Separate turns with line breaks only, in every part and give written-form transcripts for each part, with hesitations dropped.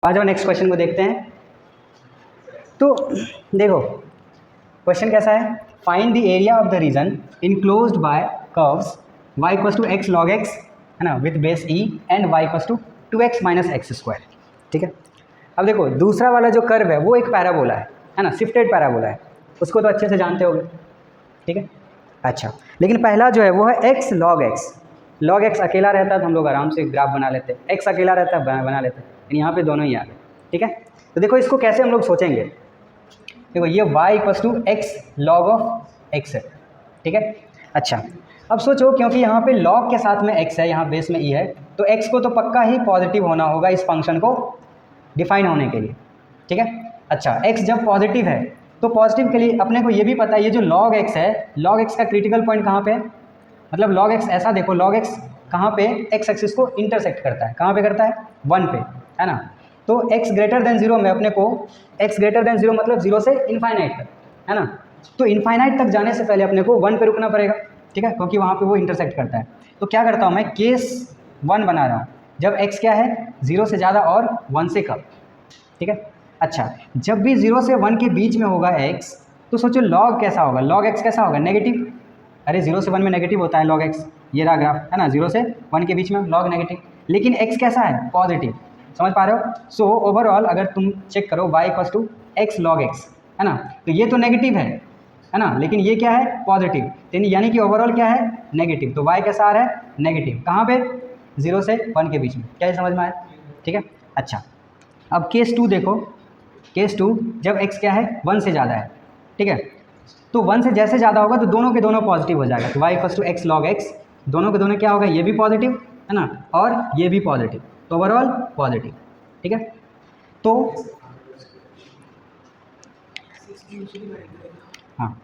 आ जाओ next question को देखते हैं। तो देखो क्वेश्चन कैसा है, find the area of the region enclosed by curves y equals to x log x, है ना, with base e and y equals to 2x minus x square. ठीक है, अब देखो दूसरा वाला जो कर्व है वो एक पैराबोला है ना, शिफ्टेड पैराबोला है, उसको तो अच्छे से जानते होगे। ठीक है, अच्छा, लेकिन पहला जो है वो है x log x. Log x अकेला रहता है तो हम लोग आराम से ग्राफ बना लेते हैं, एक्स अकेला रहता है बना लेते हैं, लेकिन यहाँ पे दोनों ही आ गए। ठीक है, तो देखो इसको कैसे हम लोग सोचेंगे। देखो ये y equals to x log of x है। ठीक है, अच्छा अब सोचो क्योंकि यहाँ पे लॉग के साथ में x है, यहाँ बेस में e है, तो x को तो पक्का ही पॉजिटिव होना होगा इस फंक्शन को डिफाइन होने के लिए। ठीक है, अच्छा x जब पॉजिटिव है तो पॉजिटिव के लिए अपने को ये भी पता है ये जो log x है, log x का क्रिटिकल पॉइंट कहाँ पे है, मतलब log x ऐसा देखो log x कहाँ पे x एक्सिस को इंटरसेक्ट करता है, कहाँ पे करता है 1 पे, है ना। तो x ग्रेटर देन 0 में अपने को x ग्रेटर देन 0 मतलब 0 से इनफाइनाइट तक, है ना, तो इनफाइनाइट तक जाने से पहले अपने को 1 पे रुकना पड़ेगा। ठीक है, क्योंकि वहाँ पे वो इंटरसेक्ट करता है। तो क्या करता हूँ मैं, केस 1 बना रहा हूँ जब x क्या है 0 से ज़्यादा और 1 से कम। ठीक है, अच्छा जब भी 0 से 1 के बीच में होगा x तो सोचो log कैसा होगा, log x कैसा होगा नेगेटिव। अरे 0 से 1 में नेगेटिव होता है log x, ये रहा ग्राफ, है ना, 0 से 1 के बीच में log नेगेटिव, लेकिन x कैसा है पॉजिटिव, समझ पा रहे हो। सो ओवरऑल अगर तुम चेक करो y equals to x log x, है ना, तो ये तो नेगेटिव है ना, लेकिन ये क्या है पॉजिटिव, यानी कि ओवरऑल क्या है नेगेटिव। तो y कैसा आ रहा है नेगेटिव, कहाँ पे 0 से 1 के बीच में। क्या ये समझ में आया। ठीक है, अच्छा अब केस 2 देखो, केस 2 जब x क्या है 1 से ज़्यादा है। ठीक है, तो 1 से जैसे ज़्यादा होगा तो दोनों के दोनों पॉजिटिव हो जाएगा, तो y equals to x log x, दोनों के दोनों क्या होगा, ये भी पॉजिटिव है ना और ये भी पॉजिटिव, तो ओवरऑल पॉजिटिव। ठीक है, तो हाँ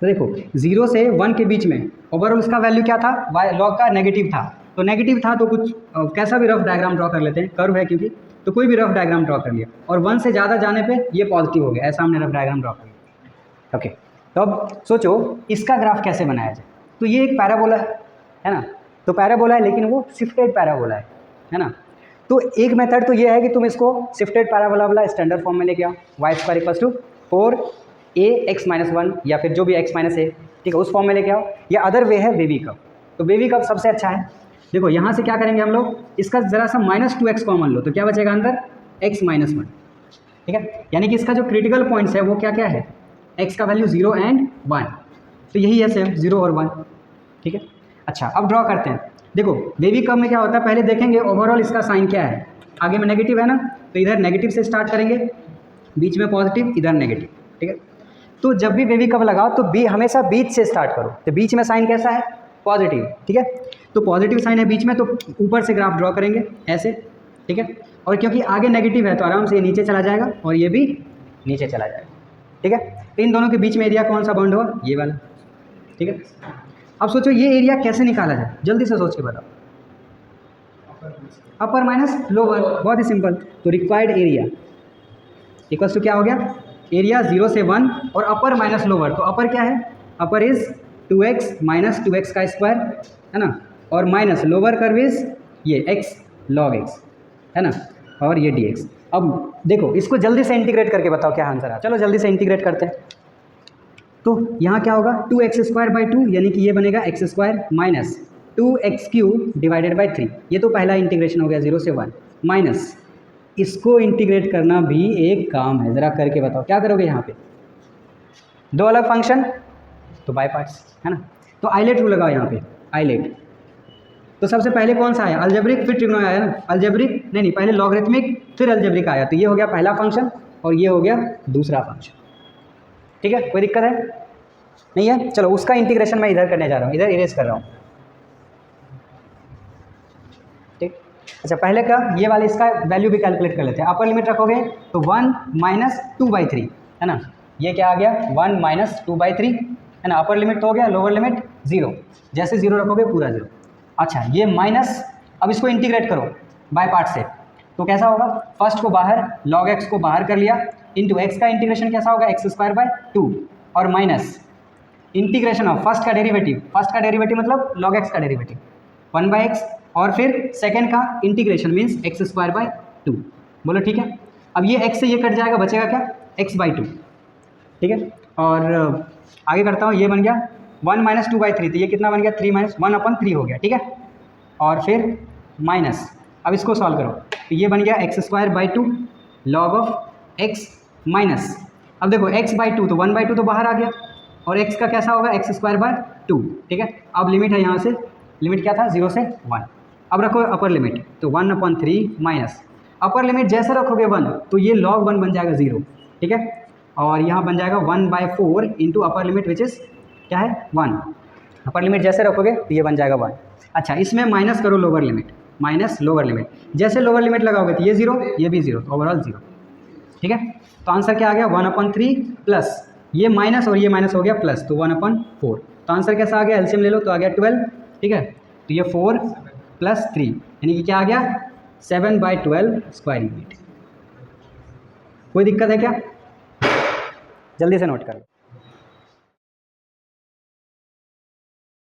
तो देखो 0 से 1 के बीच में ओवरऑल उसका वैल्यू क्या था, y लॉग का नेगेटिव था, तो नेगेटिव था तो कुछ कैसा भी रफ डायग्राम ड्रॉ कर लेते हैं, कर्व है क्योंकि, तो कोई भी रफ डायग्राम ड्रॉ कर लिया, और 1 से ज़्यादा जाने पे ये पॉजिटिव हो गया, ऐसा हमने रफ डायग्राम ड्रॉ कर लिया। ओके, तो अब सोचो इसका ग्राफ कैसे बनाया जाए। तो ये एक पैराबोला है ना, तो पैराबोला है लेकिन वो शिफ्टेड पैराबोला है ना। तो एक मेथड तो ये है कि तुम इसको शिफ्टेड पैराबोला वाला स्टैंडर्ड फॉर्म में लेके आओ, Y square equals to 4ax-1 या फिर जो भी x माइनस a, ठीक है, उस फॉर्म में लेके आओ, या अदर वे है वेवी कर्व। तो वेवी कर्व सबसे अच्छा है। देखो यहाँ से क्या करेंगे हम लोग, इसका ज़रा सा -2x कॉमन लो, तो क्या बचेगा अंदर x-1। ठीक है, यानी कि इसका जो क्रिटिकल पॉइंट्स है वो क्या क्या है, x का वैल्यू 0 एंड 1, तो यही है सेम 0 और 1। ठीक है, अच्छा अब ड्रॉ करते हैं। देखो वेवी कर्व में क्या होता है, पहले देखेंगे ओवरऑल इसका साइन क्या है, आगे में नेगेटिव है ना, तो इधर नेगेटिव से स्टार्ट करेंगे, बीच में पॉजिटिव, इधर नेगेटिव। ठीक है, तो जब भी वेवी कर्व लगाओ तो हमेशा बीच से स्टार्ट करो, तो बीच में साइन कैसा है पॉजिटिव। ठीक है, तो पॉजिटिव साइन है बीच में, तो ऊपर से ग्राफ ड्रॉ करेंगे ऐसे। ठीक है, और क्योंकि आगे नेगेटिव है तो आराम से ये नीचे चला जाएगा और ये भी नीचे चला जाएगा। ठीक है, तो इन दोनों के बीच में एरिया कौन सा बाउंड हुआ, ये वाला। ठीक है, अब सोचो ये एरिया कैसे निकाला जाए, जल्दी से सोच के बताओ। अपर माइनस लोअर, बहुत ही सिंपल। तो रिक्वायर्ड एरिया इक्वल्स टू क्या हो गया, एरिया 0 से 1 और अपर माइनस लोअर, तो अपर क्या है, अपर इज 2x माइनस 2x का स्क्वायर, है ना, और माइनस लोअर कर्व इज ये x log x, है ना, और ये dx। अब देखो इसको जल्दी से इंटीग्रेट करके बताओ क्या आंसर है, चलो जल्दी से इंटीग्रेट करते हैं। तो यहाँ क्या होगा 2x²/2, यानी कि ये बनेगा x² minus 2x³ divided by 3, ये तो पहला इंटीग्रेशन हो गया 0 से 1, माइनस इसको इंटीग्रेट करना भी एक काम है, ज़रा करके बताओ क्या करोगे यहाँ पे, दो अलग फंक्शन तो बाय पार्ट्स, है ना। तो आइलेट रूल लगाओ यहाँ पे, आइलेट। तो सबसे पहले कौन सा आया, अलजेब्रिक फिर ट्रिग्नो आया ना, अलजेब्रिक नहीं पहले लॉगरिथमिक फिर अलजेब्रिक आया, तो ये हो गया पहला फंक्शन और ये हो गया दूसरा फंक्शन। ठीक है, कोई दिक्कत है नहीं है, चलो उसका इंटीग्रेशन मैं इधर करने जा रहा हूँ, इधर इरेज कर रहा हूँ। ठीक, अच्छा पहले का ये वाला इसका वैल्यू भी कैलकुलेट कर लेते हैं। अपर लिमिट रखोगे तो 1 माइनस 2/3, है ना, ये क्या आ गया 1 माइनस 2/3, है ना, अपर लिमिट तो हो गया, लोअर लिमिट 0, जैसे 0 रखोगे पूरा 0। अच्छा ये माइनस, अब इसको इंटीग्रेट करो बाय पार्ट से, तो कैसा होगा, फर्स्ट को बाहर log x को बाहर कर लिया, इंटू x का इंटीग्रेशन कैसा होगा x²/2 और माइनस इंटीग्रेशन ऑफ फर्स्ट का डेरिवेटिव मतलब log x का डेरिवेटिव 1/x, और फिर सेकेंड का इंटीग्रेशन मीन्स x² 2। बोलो ठीक है। अब ये x से ये कट जाएगा, बचेगा क्या, x/2, ठीक है। और आगे करता हूँ, ये बन गया 1 - 2/3, तो ये कितना बन गया, 3 - 1/3 हो गया, ठीक है। और फिर माइनस, अब इसको सॉल्व करो, तो ये बन गया x²/2 log of x minus, अब देखो x/2 तो 1/2 तो बाहर आ गया, और x का कैसा होगा, x²/2, ठीक है। अब लिमिट है यहाँ से, लिमिट क्या था, 0 से 1। अब रखो अपर लिमिट, तो 1/3 माइनस, अपर लिमिट जैसे रखोगे 1 तो ये log 1 बन जाएगा 0, ठीक है। और यहाँ बन जाएगा 1/4 into upper limit which is क्या है 1, अपर लिमिट जैसे रखोगे तो ये बन जाएगा 1। अच्छा, इसमें माइनस करो lower limit, minus lower limit, जैसे लोअर लिमिट लगाओगे तो ये 0, ये भी 0, तो ओवरऑल 0, ठीक है। तो आंसर क्या आ गया, 1/3 प्लस ये माइनस और ये माइनस हो गया प्लस, तो 1/4। तो आंसर कैसा आ गया, एलसीएम ले लो, तो आ गया 12, ठीक है। तो ये 4 + 3 यानी कि क्या आ गया, 7/12 स्क्वायर यूनिट। कोई दिक्कत है क्या, जल्दी से नोट कर लो।